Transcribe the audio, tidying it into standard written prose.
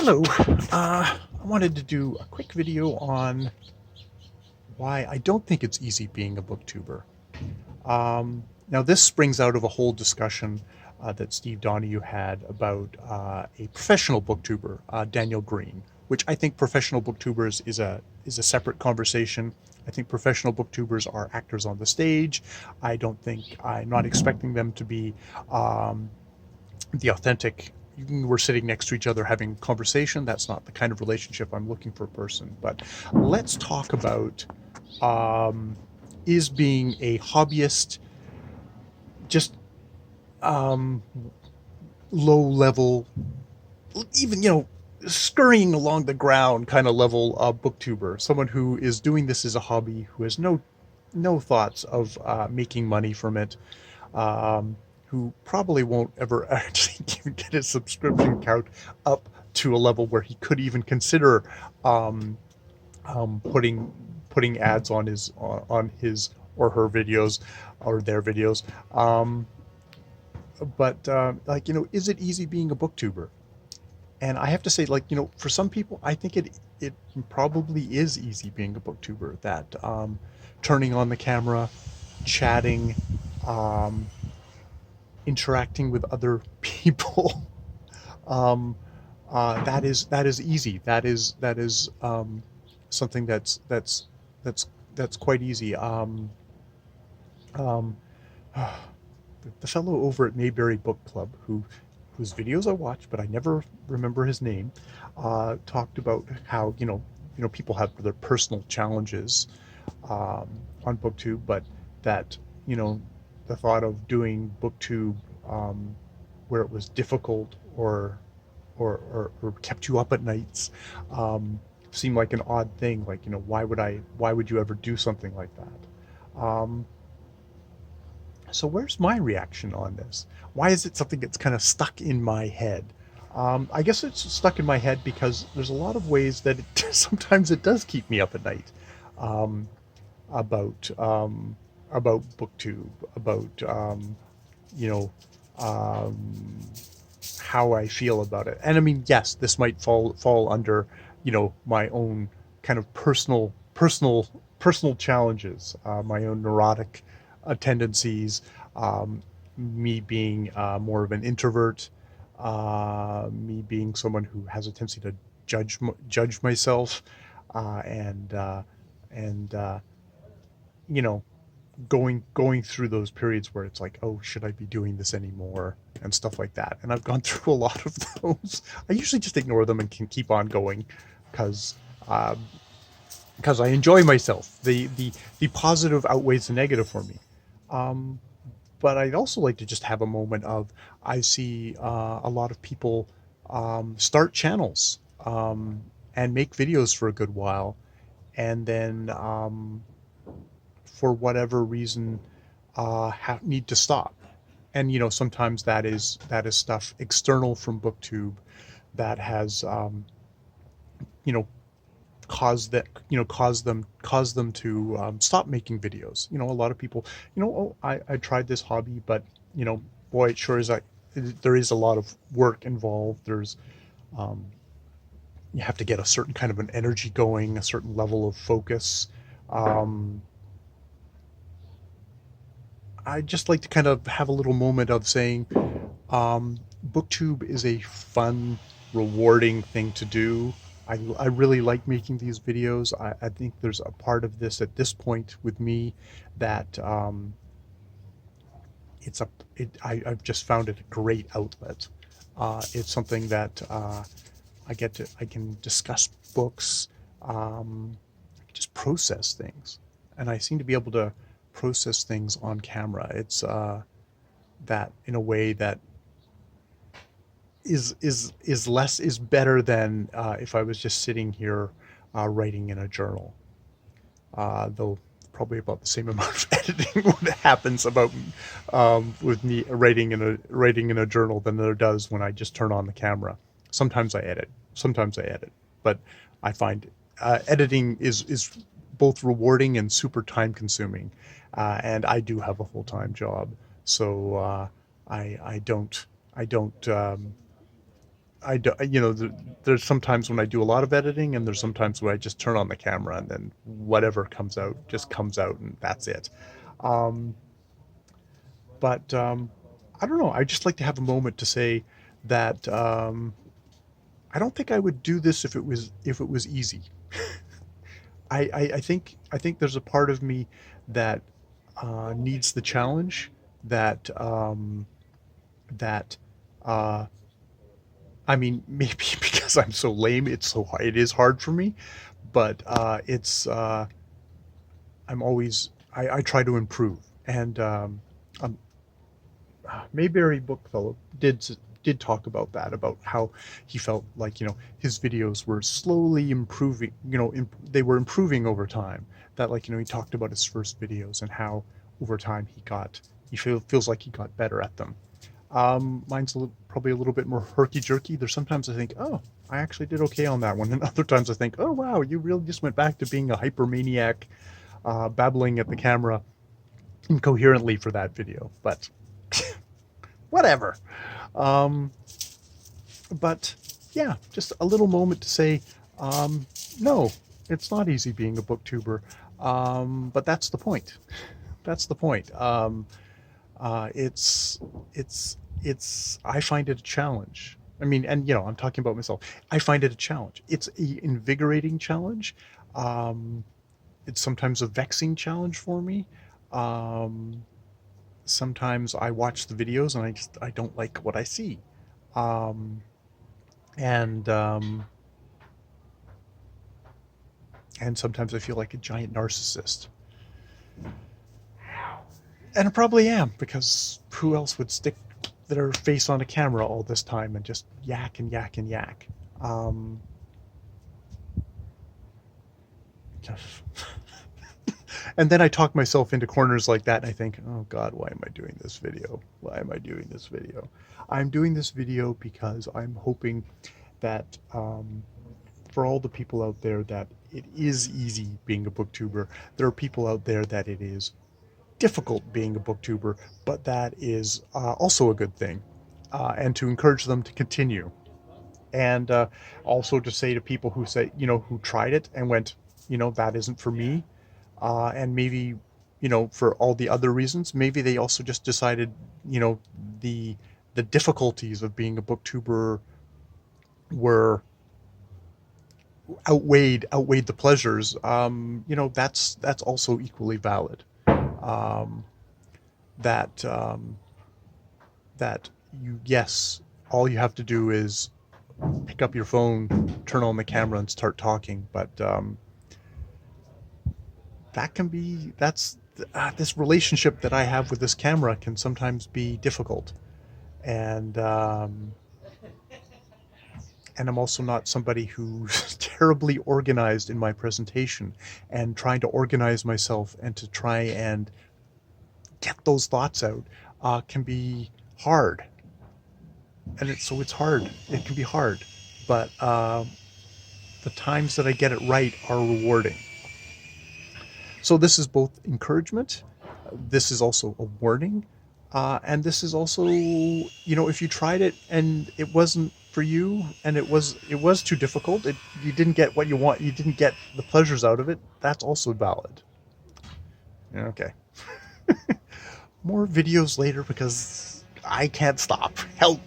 Hello. I wanted to do a quick video on why I don't think it's easy being a booktuber. Now, this springs out of a whole discussion that Steve Donahue had about a professional booktuber, Daniel Green, which I think professional booktubers is a separate conversation. I think professional booktubers are actors on the stage. I'm not expecting them to be the authentic. We're sitting next to each other having conversation. That's not the kind of relationship I'm looking for a person. But let's talk about is being a hobbyist just um, low level, even scurrying along the ground kind of level booktuber, someone who is doing this as a hobby, who has no thoughts of making money from it, who probably won't ever actually even get his subscription count up to a level where he could even consider um, putting ads on his or her videos or their videos. But is it easy being a booktuber? And I have to say, for some people, I think it probably is easy being a booktuber. That turning on the camera, chatting, um, interacting with other people, um, that is easy. That is something that's that's quite easy. Um, the fellow over at Mayberry Book Club, whose videos I watch, but I never remember his name, talked about how people have their personal challenges um, on BookTube, but that you know the thought of doing BookTube where it was difficult or kept you up at nights um, seemed like an odd thing. Like, why would you ever do something like that? So where's my reaction on this? Why is it something that's kind of stuck in my head? I guess it's stuck in my head because there's a lot of ways that sometimes it does keep me up at night um, about about BookTube, about you know um, how I feel about it. And I mean, yes, this might fall under my own kind of personal challenges, my own neurotic tendencies, um, me being more of an introvert, me being someone who has a tendency to judge myself, and and you know going through those periods where it's like, oh, should I be doing this anymore, and stuff like that. And I've gone through a lot of those. I usually just ignore them and can keep on going because um, because I enjoy myself. The positive outweighs the negative for me. Um, but I'd also like to just have a moment of, I see a lot of people start channels and make videos for a good while, and then for whatever reason need to stop. And sometimes that is stuff external from BookTube that has you know cause them to stop making videos. A lot of people, oh, I tried this hobby, but boy, it sure is like there is a lot of work involved. There's um, you have to get a certain kind of an energy going, a certain level of focus. um, I just like to kind of have a little moment of saying, BookTube is a fun, rewarding thing to do. I really like making these videos. I think there's a part of this at this point with me that I've just found it a great outlet. It's something that I can discuss books, I can just process things, and I seem to be able to process things on camera. It's that in a way that is better than if I was just sitting here writing in a journal. Though probably about the same amount of editing when it happens about with me writing in a journal than there does when I just turn on the camera. Sometimes I edit, but I find editing is both rewarding and super time consuming, and I do have a full time job, so I don't I do, there's sometimes when I do a lot of editing, and there's sometimes when I just turn on the camera and then whatever comes out just comes out, and that's it. Um, but I don't know. I just like to have a moment to say that I don't think I would do this if it was easy. I think there's a part of me that needs the challenge, that that uh, I mean, maybe because I'm so lame, it is hard for me. But it's I try to improve, and um, Mayberry Bookfellow did talk about that, about how he felt like, his videos were slowly improving, they were improving over time. That, like, he talked about his first videos and how over time feels like he got better at them. Mine's probably a little bit more herky-jerky. There's sometimes I think, oh, I actually did okay on that one, and other times I think, oh wow, you really just went back to being a hypermaniac, babbling at the camera incoherently for that video. But whatever. Um, but yeah, just a little moment to say, no, it's not easy being a booktuber. But that's the point. That's the point. It's I find it a challenge. I mean, and I'm talking about myself. I find it a challenge. It's a invigorating challenge. Um, it's sometimes a vexing challenge for me. Um, Sometimes I watch the videos and I don't like what I see. Um, and and sometimes I feel like a giant narcissist. And I probably am, because who else would stick their face on a camera all this time and just yak and yak and yak? Um, and then I talk myself into corners like that, and I think, oh God, why am I doing this video? Why am I doing this video? I'm doing this video because I'm hoping that for all the people out there that it is easy being a booktuber, there are people out there that it is difficult being a booktuber, but that is also a good thing, and to encourage them to continue. And also to say to people who say, who tried it and went, that isn't for me, and maybe, for all the other reasons, maybe they also just decided, the the difficulties of being a booktuber were outweighed the pleasures. That's also equally valid. Um, that that yes, all you have to do is pick up your phone, turn on the camera, and start talking. But that's this relationship that I have with this camera can sometimes be difficult, and I'm also not somebody who's terribly organized in my presentation, and trying to organize myself and to try and get those thoughts out can be hard. And it's hard. It can be hard, but the times that I get it right are rewarding. So this is both encouragement. This is also a warning. And this is also, if you tried it and it wasn't for you, and it was too difficult, you didn't get what you want, you didn't get the pleasures out of it, that's also valid. Okay. More videos later because I can't stop. Help.